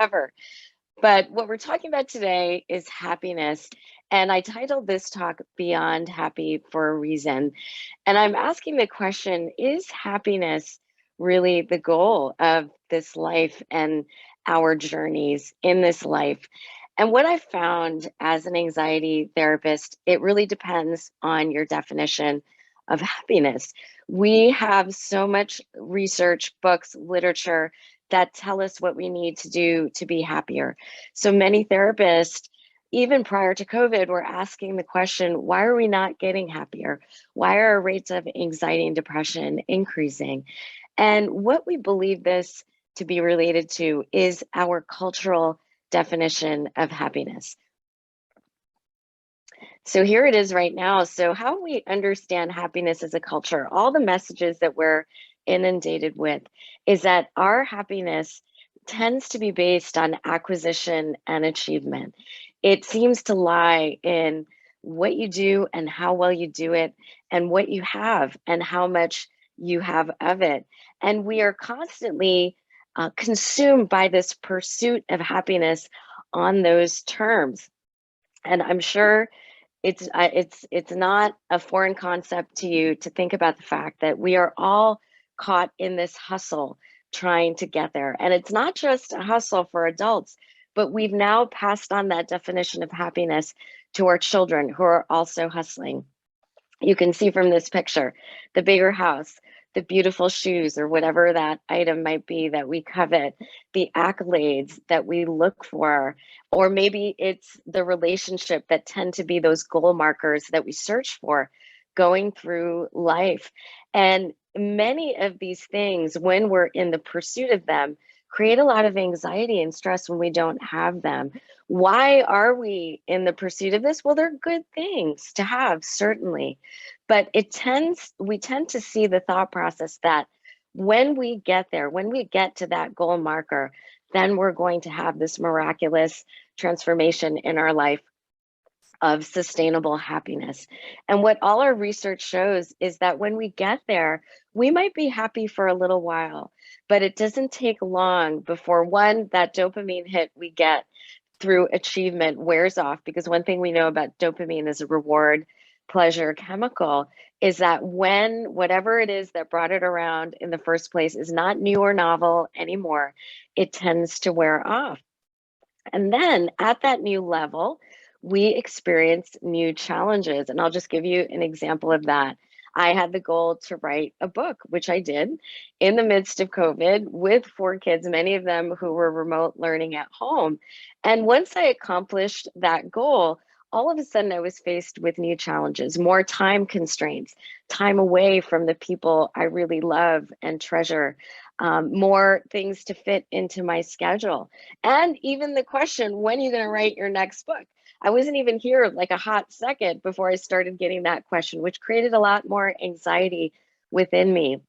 ever. But what we're talking about today is happiness. And I titled this talk Beyond Happy for a reason. And I'm asking the question, is happiness really the goal of this life and our journeys in this life? And what I found as an anxiety therapist, it really depends on your definition of happiness. We have so much research, books, literature that tell us what we need to do to be happier. So many therapists, even prior to COVID, were asking the question, why are we not getting happier? Why are our rates of anxiety and depression increasing? And what we believe this to be related to is our cultural definition of happiness. So here it is right now. So how we understand happiness as a culture, all the messages that we're inundated with is that our happiness tends to be based on acquisition and achievement. It seems to lie in what you do and how well you do it and what you have and how much you have of it. And we are constantly consumed by this pursuit of happiness on those terms. And I'm sure it's not a foreign concept to you to think about the fact that we are all caught in this hustle trying to get there. And it's not just a hustle for adults, but we've now passed on that definition of happiness to our children who are also hustling. You can see from this picture, the bigger house, the beautiful shoes, or whatever that item might be that we covet, the accolades that we look for, or maybe it's the relationship that tend to be those goal markers that we search for going through life. And many of these things, when we're in the pursuit of them, create a lot of anxiety and stress when we don't have them. Why are we in the pursuit of this? Well, they're good things to have, certainly. But we tend to see the thought process that when we get there, when we get to that goal marker, then we're going to have this miraculous transformation in our life of sustainable happiness. And what all our research shows is that when we get there, we might be happy for a little while, but it doesn't take long before one, that dopamine hit we get through achievement wears off. Because one thing we know about dopamine as a reward pleasure chemical is that when whatever it is that brought it around in the first place is not new or novel anymore, it tends to wear off. And then at that new level, we experience new challenges. And I'll just give you an example of that. I had the goal to write a book, which I did in the midst of COVID with 4 kids, many of them who were remote learning at home. And once I accomplished that goal, all of a sudden I was faced with new challenges, more time constraints, time away from the people I really love and treasure, more things to fit into my schedule. And even the question, when are you going to write your next book? I wasn't even here like a hot second before I started getting that question, which created a lot more anxiety within me.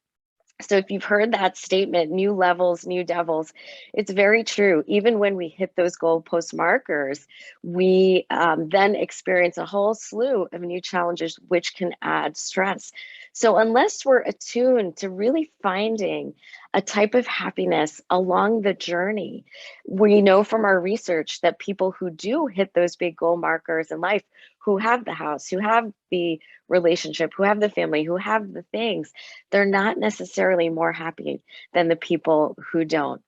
So if you've heard that statement, new levels, new devils, it's very true. Even when we hit those goalpost markers, we then experience a whole slew of new challenges, which can add stress. So unless we're attuned to really finding a type of happiness along the journey, we know from our research that people who do hit those big goal markers in life, who have the house, who have the relationship, who have the family, who have the things, they're not necessarily more happy than the people who don't.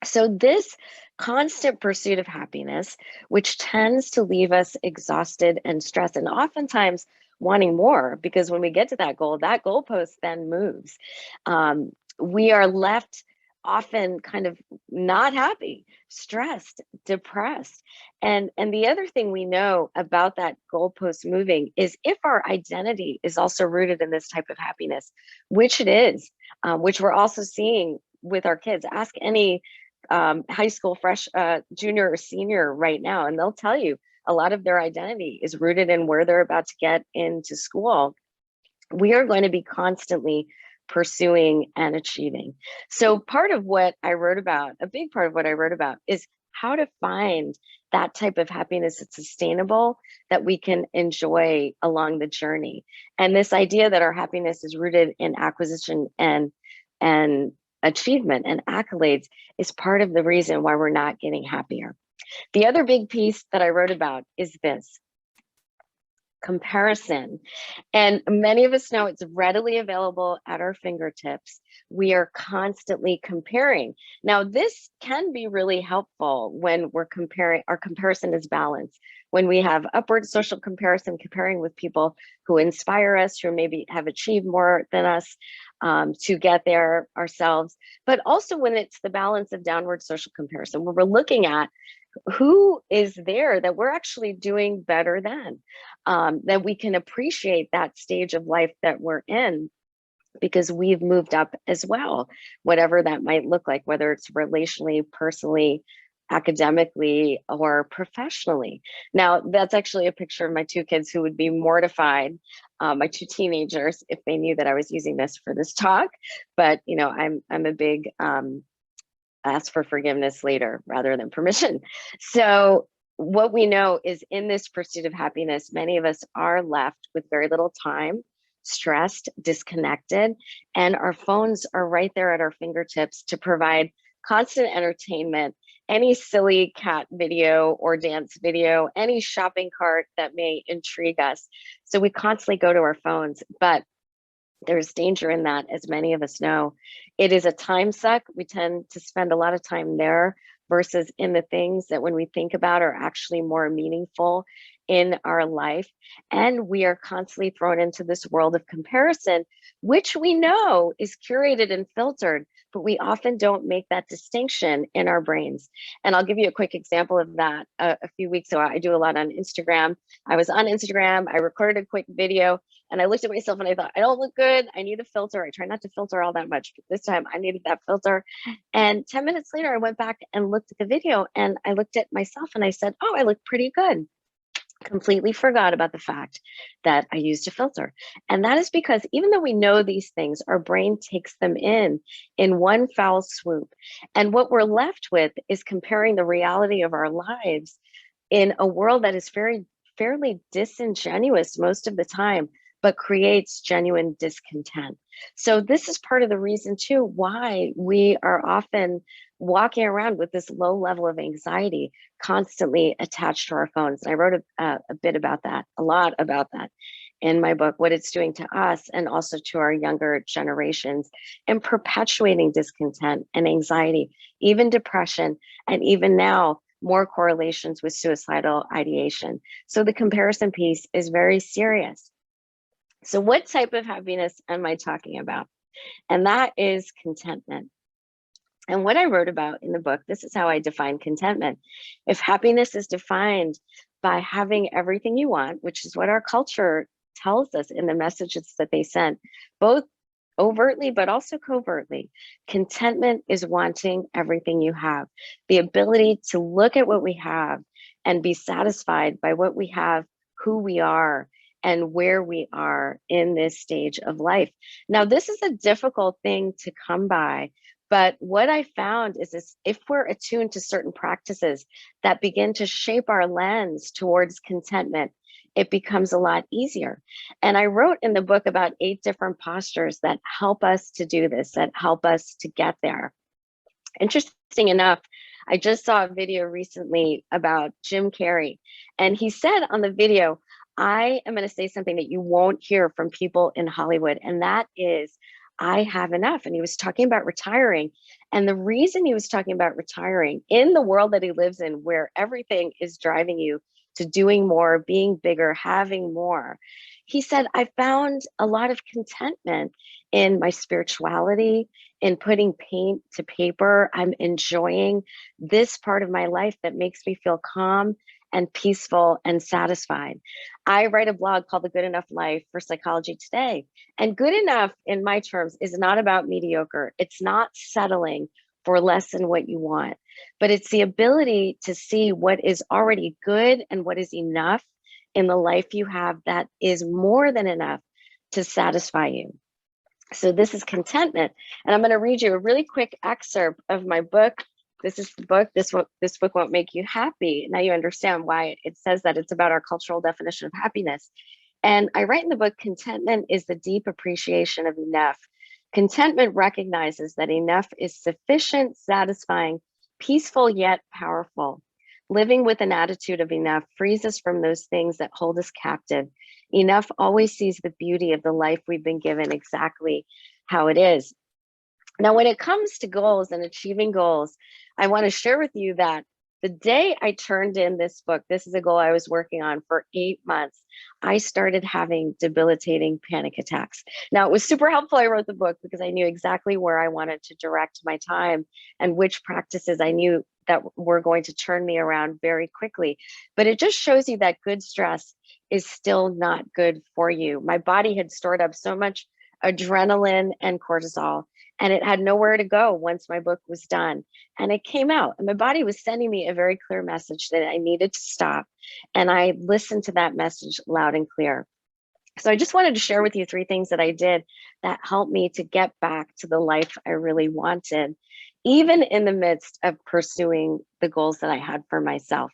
So this constant pursuit of happiness, which tends to leave us exhausted and stressed, and oftentimes wanting more, because when we get to that goalpost then moves. We are left often kind of not happy, stressed, depressed. And the other thing we know about that goalpost moving is if our identity is also rooted in this type of happiness, which it is, which we're also seeing with our kids. Ask any high school junior or senior right now, and they'll tell you a lot of their identity is rooted in where they're about to get into school. We are going to be constantly pursuing and achieving. So part of what I wrote about, a big part of what I wrote about, is how to find that type of happiness that's sustainable, that we can enjoy along the journey. And this idea that our happiness is rooted in acquisition and achievement and accolades is part of the reason why we're not getting happier. The other big piece that I wrote about is this: comparison. And many of us know it's readily available at our fingertips. We are constantly comparing. Now, this can be really helpful when we're comparing, our comparison is balanced. When we have upward social comparison, comparing with people who inspire us, who maybe have achieved more than us, to get there ourselves. But also when it's the balance of downward social comparison, where we're looking at who is there that we're actually doing better than, that we can appreciate that stage of life that we're in because we've moved up as well, whatever that might look like, whether it's relationally, personally, academically, or professionally. Now, that's actually a picture of my two kids who would be mortified, my two teenagers, if they knew that I was using this for this talk. But you know, I'm a big ask for forgiveness later rather than permission. So what we know is in this pursuit of happiness, many of us are left with very little time, stressed, disconnected, and our phones are right there at our fingertips to provide constant entertainment, any silly cat video or dance video, any shopping cart that may intrigue us. So we constantly go to our phones, but there's danger in that, as many of us know. It is a time suck. We tend to spend a lot of time there versus in the things that when we think about are actually more meaningful in our life. And we are constantly thrown into this world of comparison, which we know is curated and filtered, but we often don't make that distinction in our brains. And I'll give you a quick example of that. A few weeks ago, I do a lot on Instagram. I was on Instagram, I recorded a quick video, and I looked at myself and I thought, I don't look good. I need a filter. I try not to filter all that much, but this time I needed that filter. And 10 minutes later, I went back and looked at the video and I looked at myself and I said, oh, I look pretty good. Completely forgot about the fact that I used a filter. And that is because even though we know these things, our brain takes them in one foul swoop. And what we're left with is comparing the reality of our lives in a world that is fairly disingenuous most of the time, but creates genuine discontent. So this is part of the reason too why we are often walking around with this low level of anxiety constantly attached to our phones. And I wrote a bit about that, a lot about that in my book, what it's doing to us and also to our younger generations, and perpetuating discontent and anxiety, even depression, and even now more correlations with suicidal ideation. So the comparison piece is very serious. So what type of happiness am I talking about? And that is contentment. And what I wrote about in the book, this is how I define contentment. If happiness is defined by having everything you want, which is what our culture tells us in the messages that they sent, both overtly but also covertly, contentment is wanting everything you have, the ability to look at what we have and be satisfied by what we have, who we are, and where we are in this stage of life. Now, this is a difficult thing to come by, but what I found is this: if we're attuned to certain practices that begin to shape our lens towards contentment, it becomes a lot easier. And I wrote in the book about 8 different postures that help us to do this, that help us to get there. Interesting enough, I just saw a video recently about Jim Carrey, and he said on the video, I am going to say something that you won't hear from people in Hollywood, and that is, I have enough. And he was talking about retiring. And the reason he was talking about retiring in the world that he lives in, where everything is driving you to doing more, being bigger, having more, he said, I found a lot of contentment in my spirituality, in putting paint to paper. I'm enjoying this part of my life that makes me feel calm and peaceful and satisfied. I write a blog called The Good Enough Life for Psychology Today. And good enough, in my terms, is not about mediocre. It's not settling for less than what you want, but it's the ability to see what is already good and what is enough in the life you have that is more than enough to satisfy you. So this is contentment. And I'm going to read you a really quick excerpt of my book. This is the book. This book won't make you happy. Now you understand why it says that. It's about our cultural definition of happiness. And I write in the book, contentment is the deep appreciation of enough Contentment recognizes that enough is sufficient, satisfying, peaceful, yet powerful. Living with an attitude of enough frees us from those things that hold us captive. Enough always sees the beauty of the life we've been given exactly how it is. Now, when it comes to goals and achieving goals, I want to share with you that the day I turned in this book, this is a goal I was working on for 8 months, I started having debilitating panic attacks. Now, it was super helpful I wrote the book because I knew exactly where I wanted to direct my time and which practices I knew that were going to turn me around very quickly. But it just shows you that good stress is still not good for you. My body had stored up so much adrenaline and cortisol, and it had nowhere to go once my book was done. And it came out, and my body was sending me a very clear message that I needed to stop. And I listened to that message loud and clear. So I just wanted to share with you 3 things that I did that helped me to get back to the life I really wanted, even in the midst of pursuing the goals that I had for myself.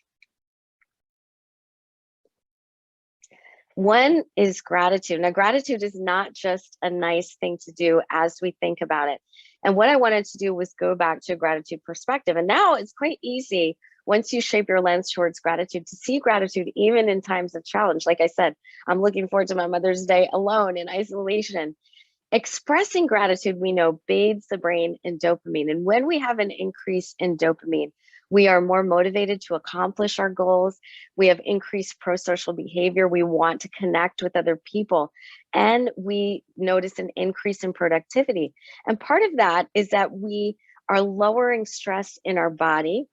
One is gratitude. Now, gratitude is not just a nice thing to do as we think about it. And what I wanted to do was go back to a gratitude perspective. And now it's quite easy once you shape your lens towards gratitude to see gratitude even in times of challenge. Like I said, I'm looking forward to my Mother's Day alone in isolation. Expressing gratitude, we know, bathes the brain in dopamine. And when we have an increase in dopamine, we are more motivated to accomplish our goals. We have increased pro-social behavior. We want to connect with other people. And we notice an increase in productivity. And part of that is that we are lowering stress in our body,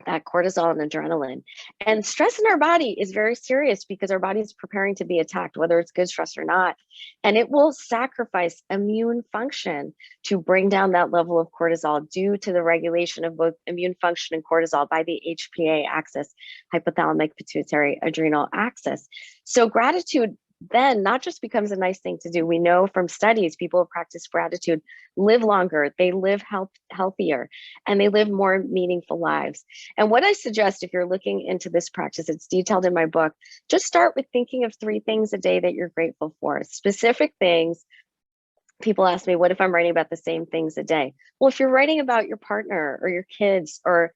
that cortisol and adrenaline. And stress in our body is very serious because our body is preparing to be attacked, whether it's good stress or not. And it will sacrifice immune function to bring down that level of cortisol due to the regulation of both immune function and cortisol by the HPA axis, hypothalamic pituitary adrenal axis. So gratitude then not just becomes a nice thing to do. We know from studies, people who practice gratitude live longer, they live healthier, and they live more meaningful lives. And what I suggest, if you're looking into this practice, it's detailed in my book, just start with thinking of 3 things a day that you're grateful for, specific things. People ask me, what if I'm writing about the same things a day? Well, if you're writing about your partner or your kids or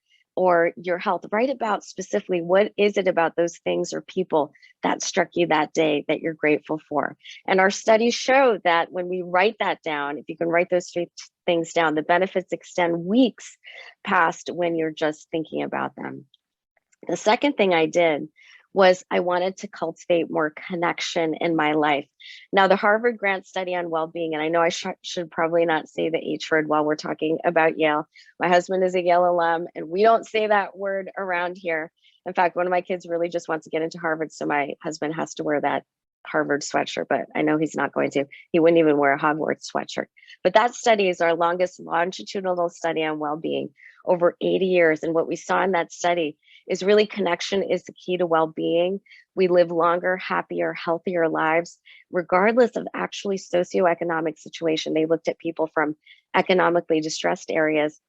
your health, write about specifically what is it about those things or people that struck you that day that you're grateful for. And our studies show that when we write that down, if you can write those 3 things down, the benefits extend weeks past when you're just thinking about them. The second thing I did was I wanted to cultivate more connection in my life. Now, the Harvard Grant Study on Well-Being, and I know I should probably not say the H word while we're talking about Yale. My husband is a Yale alum, and we don't say that word around here. In fact, one of my kids really just wants to get into Harvard, so my husband has to wear that Harvard sweatshirt, but I know he's not going to. He wouldn't even wear a Hogwarts sweatshirt. But that study is our longest longitudinal study on well-being, over 80 years. And what we saw in that study is really connection is the key to well-being. We live longer, happier, healthier lives, regardless of actually socioeconomic situation. They looked at people from economically distressed areas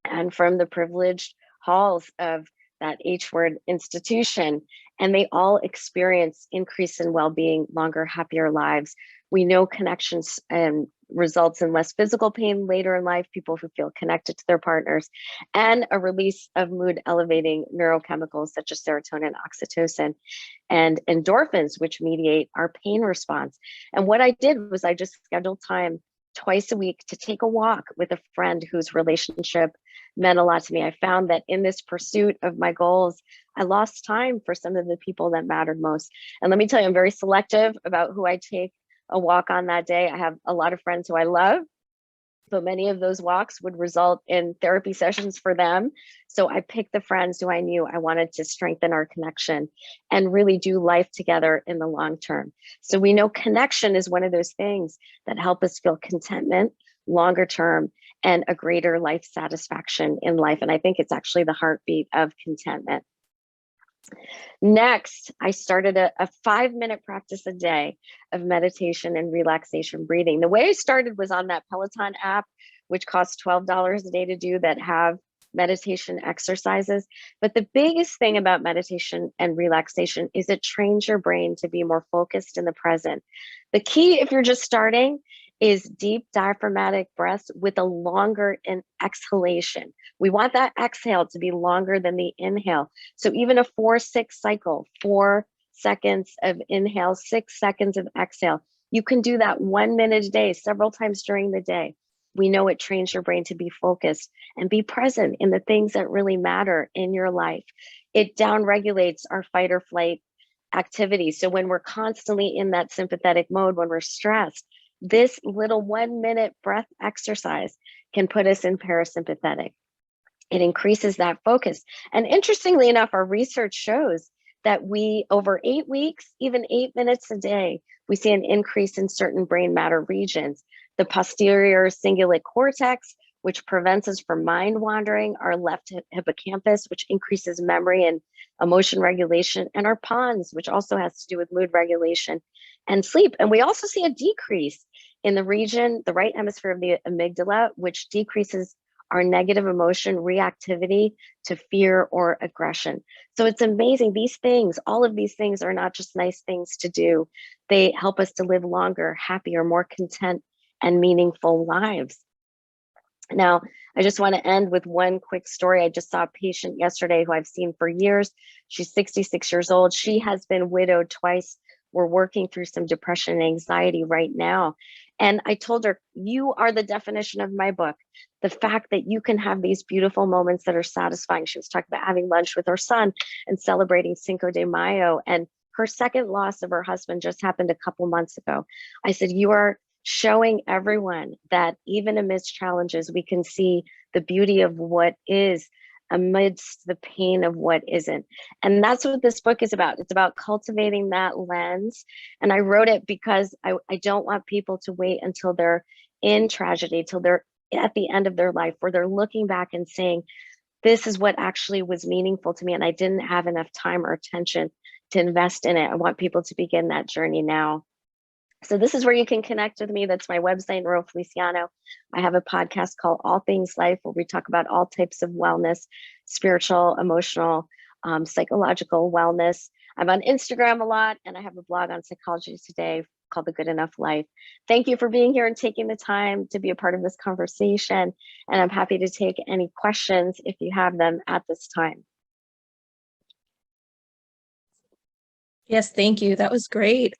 and from the privileged halls of that H word institution, and they all experience increase in well-being, longer, happier lives. We know connections and results in less physical pain later in life, people who feel connected to their partners, and a release of mood elevating neurochemicals such as serotonin, oxytocin, and endorphins, which mediate our pain response. And what I did was I just scheduled time twice a week to take a walk with a friend whose relationship meant a lot to me. I found that in this pursuit of my goals, I lost time for some of the people that mattered most. And let me tell you, I'm very selective about who I take a walk on that day. I have a lot of friends who I love, but many of those walks would result in therapy sessions for them. So I picked the friends who I knew I wanted to strengthen our connection and really do life together in the long term. So we know connection is one of those things that help us feel contentment longer term and a greater life satisfaction in life. And I think it's actually the heartbeat of contentment. Next, I started a 5-minute practice a day of meditation and relaxation breathing. The way I started was on that Peloton app, which costs $12 a day to do, that have meditation exercises. But the biggest thing about meditation and relaxation is it trains your brain to be more focused in the present. The key, if you're just starting, is deep diaphragmatic breaths with a longer exhalation. We want that exhale to be longer than the inhale. So even a 4-6 cycle, 4 seconds of inhale, 6 seconds of exhale. You can do that 1 minute a day, several times during the day. We know it trains your brain to be focused and be present in the things that really matter in your life. It downregulates our fight or flight activity. So when we're constantly in that sympathetic mode, when we're stressed, this little 1 minute breath exercise can put us in parasympathetic. It increases that focus. And interestingly enough, our research shows that we, over 8 weeks, even 8 minutes a day, we see an increase in certain brain matter regions. The posterior cingulate cortex, which prevents us from mind wandering, our left hippocampus, which increases memory and emotion regulation, and our pons, which also has to do with mood regulation and sleep. And we also see a decrease in the region, the right hemisphere of the amygdala, which decreases our negative emotion reactivity to fear or aggression. So it's amazing. These things, all of these things are not just nice things to do. They help us to live longer, happier, more content, and meaningful lives. Now, I just want to end with one quick story. I just saw a patient yesterday who I've seen for years. She's 66 years old. She has been widowed twice. We're working through some depression and anxiety right now. And I told her, you are the definition of my book. The fact that you can have these beautiful moments that are satisfying. She was talking about having lunch with her son and celebrating Cinco de Mayo. And her second loss of her husband just happened a couple months ago. I said, you are showing everyone that even amidst challenges, we can see the beauty of what is amidst the pain of what isn't. And that's what this book is about. It's about cultivating that lens. And I wrote it because I don't want people to wait until they're in tragedy, till they're at the end of their life, where they're looking back and saying, this is what actually was meaningful to me, and I didn't have enough time or attention to invest in it. I want people to begin that journey now. So this is where you can connect with me. That's my website, Niro Feliciano. I have a podcast called All Things Life, where we talk about all types of wellness, spiritual, emotional, psychological wellness. I'm on Instagram a lot, and I have a blog on Psychology Today called The Good Enough Life. Thank you for being here and taking the time to be a part of this conversation. And I'm happy to take any questions if you have them at this time. Yes, thank you. That was great.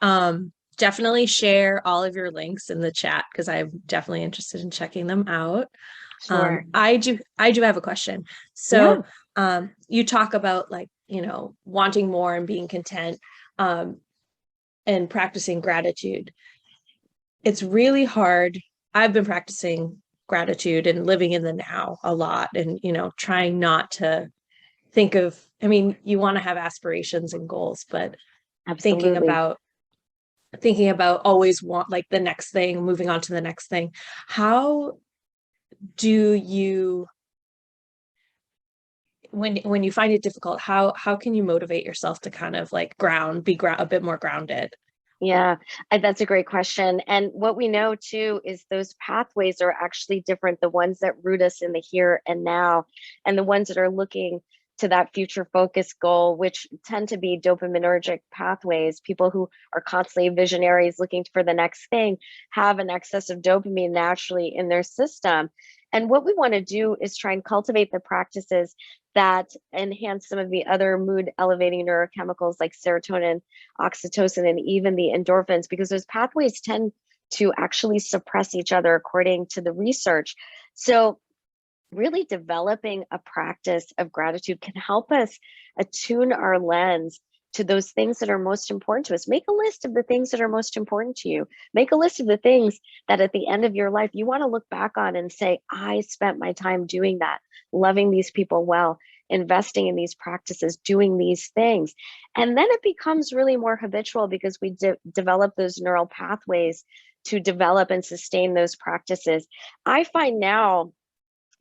Definitely share all of your links in the chat, because I'm definitely interested in checking them out. Sure. I do have a question. So you talk about, like, wanting more and being content, and practicing gratitude. It's really hard. I've been practicing gratitude and living in the now a lot, and trying not to think of, I mean, you want to have aspirations and goals, but thinking Absolutely. about always want, like, the next thing, moving on to the next thing. How do you, when you find it difficult, how can you motivate yourself to kind of like be a bit more grounded? Yeah, that's a great question. And what we know too is those pathways are actually different. The ones that root us in the here and now, and the ones that are looking to that future focus goal, which tend to be dopaminergic pathways. People who are constantly visionaries looking for the next thing have an excess of dopamine naturally in their system. And what we want to do is try and cultivate the practices that enhance some of the other mood elevating neurochemicals like serotonin, oxytocin, and even the endorphins, because those pathways tend to actually suppress each other according to the research. So really developing a practice of gratitude can help us attune our lens to those things that are most important to us. Make a list of the things that are most important to you. Make a list of the things that at the end of your life, you want to look back on and say, I spent my time doing that, loving these people well, investing in these practices, doing these things. And then it becomes really more habitual, because we develop those neural pathways to develop and sustain those practices. I find now,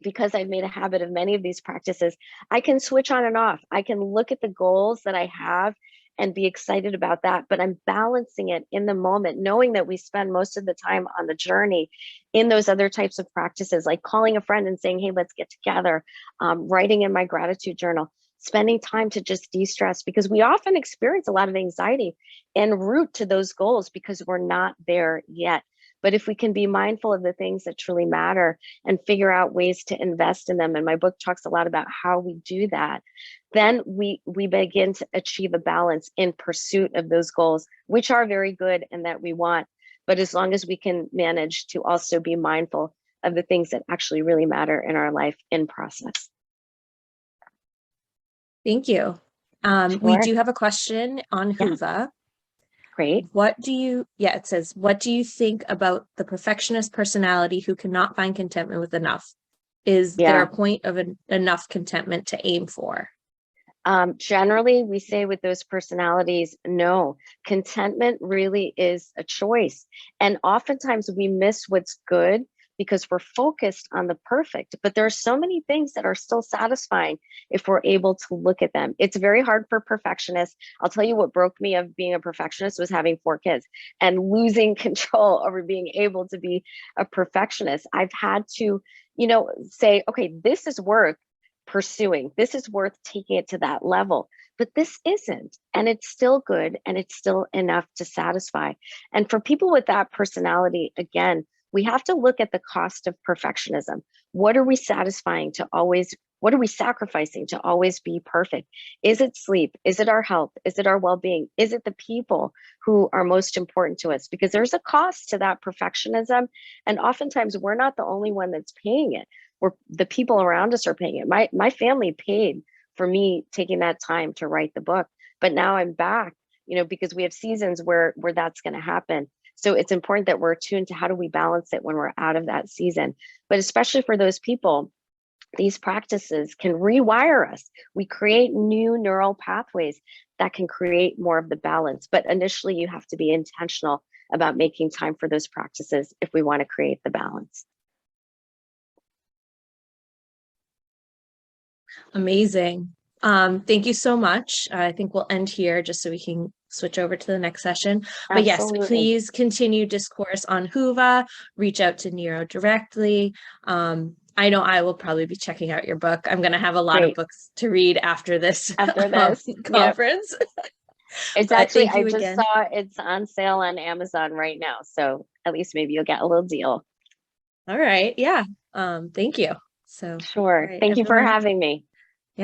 because I've made a habit of many of these practices, I can switch on and off. I can look at the goals that I have and be excited about that, but I'm balancing it in the moment, knowing that we spend most of the time on the journey in those other types of practices, like calling a friend and saying, hey, let's get together, writing in my gratitude journal, spending time to just de-stress, because we often experience a lot of anxiety en route to those goals because we're not there yet. But if we can be mindful of the things that truly matter and figure out ways to invest in them, and my book talks a lot about how we do that, then we begin to achieve a balance in pursuit of those goals, which are very good and that we want. But as long as we can manage to also be mindful of the things that actually really matter in our life in process. Thank you. We do have a question on Whova. Great. It says, what do you think about the perfectionist personality who cannot find contentment with enough? Is there a point of enough contentment to aim for? Generally, we say with those personalities, no, contentment really is a choice. And oftentimes we miss what's good because we're focused on the perfect, but there are so many things that are still satisfying if we're able to look at them. It's very hard for perfectionists. I'll tell you what broke me of being a perfectionist was having 4 kids and losing control over being able to be a perfectionist. I've had to, say, okay, this is worth pursuing. This is worth taking it to that level, but this isn't. And it's still good and it's still enough to satisfy. And for people with that personality, again, we have to look at the cost of perfectionism. What are we satisfying to always, what are we sacrificing to always be perfect? Is it sleep? Is it our health? Is it our well-being? Is it the people who are most important to us? Because there's a cost to that perfectionism. And oftentimes we're not the only one that's paying it. The people around us are paying it. My family paid for me taking that time to write the book, but now I'm back, because we have seasons where that's going to happen. So it's important that we're attuned to how do we balance it when we're out of that season. But especially for those people, these practices can rewire us. We create new neural pathways that can create more of the balance. But initially, you have to be intentional about making time for those practices if we want to create the balance. Amazing. Thank you so much. I think we'll end here just so we can switch over to the next session. But Absolutely. yes, please continue discourse on Whova, reach out to Niro directly. I know I will probably be checking out your book. I'm going to have a lot of books to read after this conference. Yep. It's actually, I just saw it's on sale on Amazon right now. So at least maybe you'll get a little deal. All right. Yeah. Thank you. So sure. Thank you for having me.